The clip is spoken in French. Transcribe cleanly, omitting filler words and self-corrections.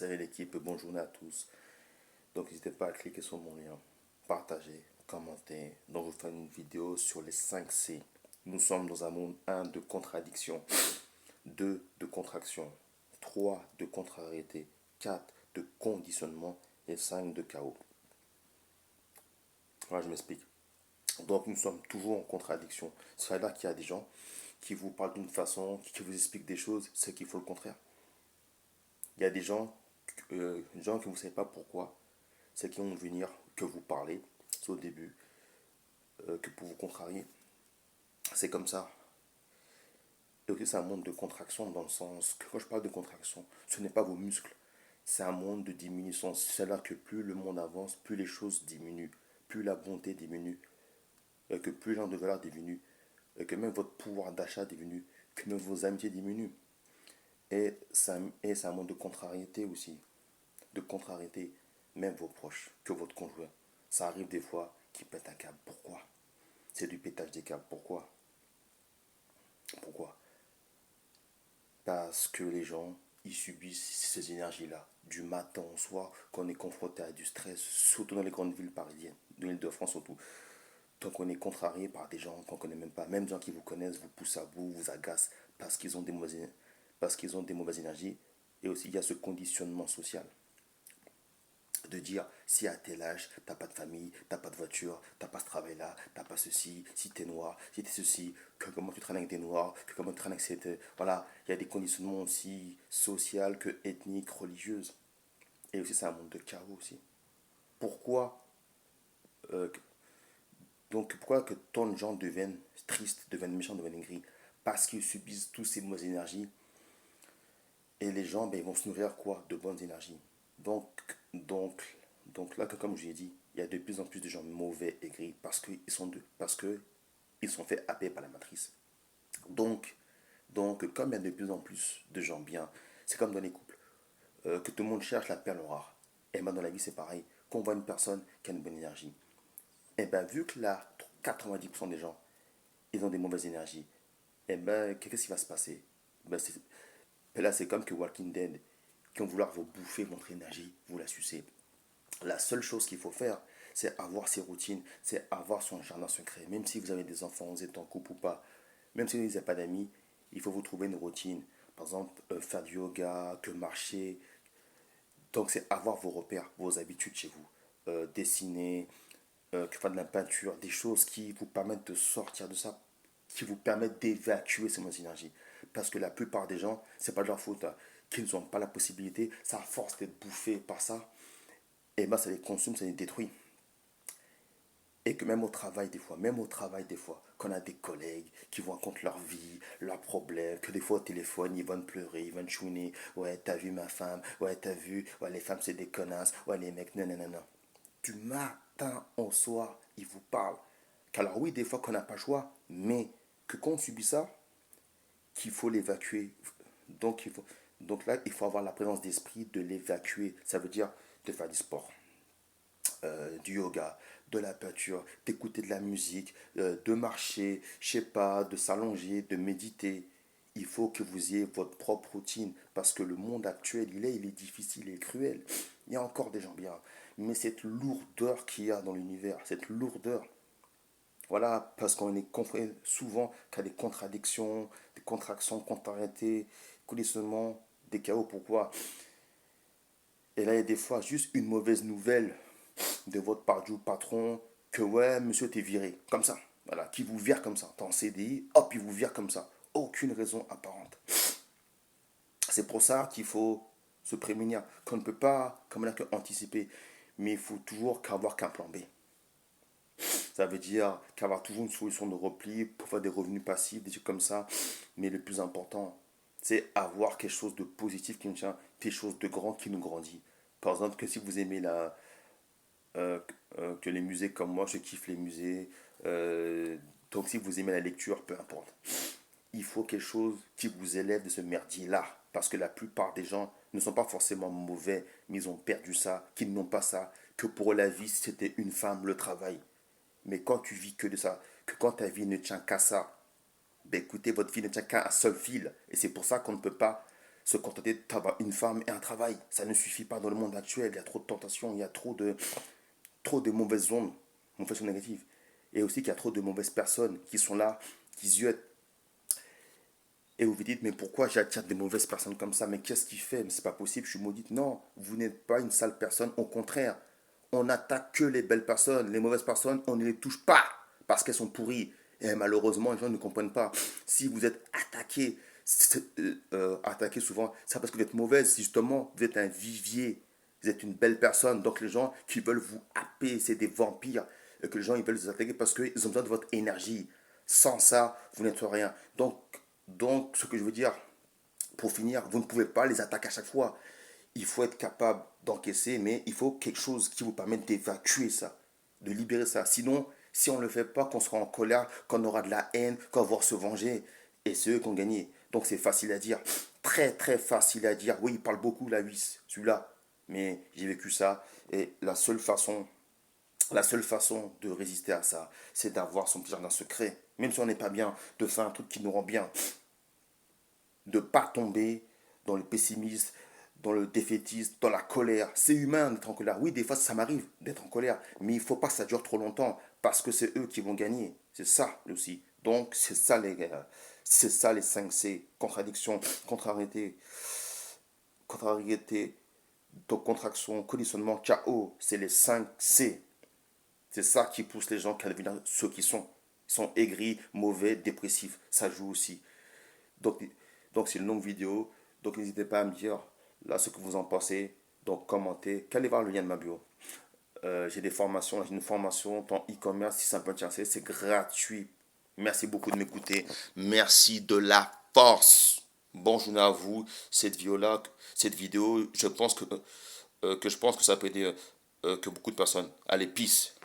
Salut l'équipe, bonne journée à tous. Donc n'hésitez pas à cliquer sur mon lien, partager, commenter. Donc je vous fais une vidéo sur les 5 C. Nous sommes dans un monde 1 de contradiction, 2 de contraction, 3 de contrariété, 4 de conditionnement et 5 de chaos. Voilà, je m'explique. Donc nous sommes toujours en contradiction. C'est-à-dire qu'il y a des gens qui vous parlent d'une façon, qui vous expliquent des choses, c'est qu'il faut le contraire. Il y a des gens que vous ne savez pas pourquoi, c'est qui vont venir que vous parlez, c'est au début, que pour vous contrarier. C'est comme ça. Et aussi, c'est un monde de contraction dans le sens que quand je parle de contraction, ce n'est pas vos muscles, c'est un monde de diminution. C'est là que plus le monde avance, plus les choses diminuent, plus la bonté diminue, que plus les gens de valeur diminuent, que même votre pouvoir d'achat diminue, que même vos amitiés diminuent. Et c'est un monde de contrariété aussi. De contrariété, même vos proches, que votre conjoint. Ça arrive des fois qu'il pète un câble. Pourquoi? C'est du pétage des câbles. Pourquoi? Pourquoi? Parce que les gens, ils subissent ces énergies-là. Du matin au soir, qu'on est confronté à du stress, surtout dans les grandes villes parisiennes, de l'île de France surtout. Donc on est contrarié par des gens qu'on ne connaît même pas. Même des gens qui vous connaissent vous poussent à bout, vous agacent parce qu'ils ont des mauvaises énergies. Et aussi, il y a ce conditionnement social de dire si à tel âge, t'as pas de famille, t'as pas de voiture, t'as pas ce travail-là, t'as pas ceci, si t'es noir, si t'es ceci, que comment tu traînes avec des noirs, que comment tu traînes avec cette. Voilà, il y a des conditionnements aussi sociaux que ethniques, religieuses. Et aussi, c'est un monde de chaos aussi. Pourquoi euh, pourquoi que tant de gens deviennent tristes, deviennent méchants, deviennent aigris? Parce qu'ils subissent tous ces mauvaises énergies. Et les gens, ben, ils vont se nourrir quoi? De bonnes énergies. Donc, donc, donc là, comme je l'ai dit, il y a de plus en plus de gens mauvais et gris parce que ils sont faits happer par la matrice. Donc, donc, comme il y a de plus en plus de gens bien, c'est comme dans les couples, que tout le monde cherche la perle rare. Et ben dans la vie, c'est pareil. Quand on voit une personne qui a une bonne énergie, et ben vu que là, 90% des gens, ils ont des mauvaises énergies, et ben qu'est-ce qui va se passer? Ben, là, c'est comme que Walking Dead, qui vont vouloir vous bouffer votre énergie, vous la sucer. La seule chose qu'il faut faire, c'est avoir ses routines, c'est avoir son jardin secret. Même si vous avez des enfants, vous êtes en couple ou pas, même si vous n'avez pas d'amis, il faut vous trouver une routine. Par exemple, faire du yoga, que marcher. Donc, c'est avoir vos repères, vos habitudes chez vous. Dessiner, que faire de la peinture, des choses qui vous permettent de sortir de ça, qui vous permettent d'évacuer ces mauvaises énergies. Parce que la plupart des gens, c'est pas de leur faute, hein, qu'ils n'ont pas la possibilité, ça à force d'être bouffé par ça, et ben ça les consume, ça les détruit. Et que même au travail des fois, qu'on a des collègues qui vous racontent leur vie, leurs problèmes, que des fois au téléphone, ils vont pleurer, ils vont chouiner, ouais, t'as vu ma femme, ouais, t'as vu, ouais, les femmes c'est des connasses, ouais, les mecs, non, non, non, non. Du matin au soir, ils vous parlent. Alors oui, des fois qu'on n'a pas le choix, mais que quand on subit ça, qu'il faut l'évacuer. Donc, donc là, il faut avoir la présence d'esprit de l'évacuer. Ça veut dire de faire du sport, du yoga, de la peinture, d'écouter de la musique, de marcher, je sais pas, de s'allonger, de méditer. Il faut que vous ayez votre propre routine parce que le monde actuel, il est difficile, il est cruel. Il y a encore des gens bien, mais cette lourdeur qu'il y a dans l'univers, cette lourdeur, voilà, parce qu'on est confronté souvent qu'à des contradictions, des contractions, contrariétés, conditionnements, des chaos. Pourquoi? Et là, il y a des fois juste une mauvaise nouvelle de votre part du patron que ouais, monsieur, t'es viré. Comme ça. Voilà, qui vous vire comme ça. T'es en CDI, hop, il vous vire comme ça. Aucune raison apparente. C'est pour ça qu'il faut se prémunir. Qu'on ne peut pas, comme là, anticiper. Mais il faut toujours qu'avoir qu'un plan B. Ça veut dire qu'avoir toujours une solution de repli pour faire des revenus passifs, des trucs comme ça. Mais le plus important, c'est avoir quelque chose de positif qui nous tient, quelque chose de grand qui nous grandit. Par exemple, que si vous aimez euh, que les musées comme moi, je kiffe les musées. Euh, donc si vous aimez la lecture, peu importe. Il faut quelque chose qui vous élève de ce merdier-là. Parce que la plupart des gens ne sont pas forcément mauvais, mais ils ont perdu ça, qu'ils n'ont pas ça, que pour la vie, c'était une femme, le travail. Mais quand tu vis que de ça, que quand ta vie ne tient qu'à ça, ben écoutez, votre vie ne tient qu'à un seul fil. Et c'est pour ça qu'on ne peut pas. se contenter d'avoir une femme et un travail. Ça ne suffit pas dans le monde actuel. Il y a trop de tentations, il y a trop de mauvaises ondes négatives. Et aussi qu'il y a trop de mauvaises personnes qui sont là, qui ziotent. Et vous vous dites, mais pourquoi j'attire des mauvaises personnes comme ça? Mais qu'est-ce qu'il fait? Mais c'est pas possible, je suis maudite. Non, vous n'êtes pas une sale personne. Au contraire, on n'attaque que les belles personnes. Les mauvaises personnes, on ne les touche pas parce qu'elles sont pourries. Et malheureusement, les gens ne comprennent pas. Si vous êtes attaqué souvent, c'est parce que vous êtes mauvaise. Justement, vous êtes un vivier. Vous êtes une belle personne. Donc les gens qui veulent vous happer, c'est des vampires. Et que les gens ils veulent vous attaquer parce qu'ils ont besoin de votre énergie. Sans ça, vous n'êtes rien. Donc, ce que je veux dire, pour finir, vous ne pouvez pas les attaquer à chaque fois. Il faut être capable d'encaisser, mais il faut quelque chose qui vous permette d'évacuer ça, de libérer ça. Sinon, si on ne le fait pas, qu'on sera en colère, qu'on aura de la haine, qu'on va voir se venger, et c'est eux qui ont gagné. Donc c'est facile à dire, très très facile à dire. Oui, il parle beaucoup, la Huisse, celui-là, mais j'ai vécu ça, et la seule façon de résister à ça, c'est d'avoir son petit jardin secret. Même si on n'est pas bien, de faire un truc qui nous rend bien, de ne pas tomber dans le pessimisme, dans le défaitisme, dans la colère. C'est humain d'être en colère. Oui, des fois, ça m'arrive d'être en colère, mais il ne faut pas que ça dure trop longtemps, parce que c'est eux qui vont gagner. C'est ça aussi. Donc, c'est ça les gars. C'est ça les 5 C. Contradiction, contrariété, contrariété, donc contraction, conditionnement, chaos. C'est les 5 C. C'est ça qui pousse les gens à devenir ceux qui sont. Ils sont aigris, mauvais, dépressifs. Ça joue aussi. Donc, donc c'est une longue vidéo. Donc n'hésitez pas à me dire là ce que vous en pensez. Donc commentez. Qu'allez voir le lien de ma bio. J'ai des formations. J'ai une formation en e-commerce si ça peut t'intéresser. C'est gratuit. Merci beaucoup de m'écouter. Merci de la force. Bonne journée à vous. Cette vidéo, je pense que ça peut aider que beaucoup de personnes. Allez, peace.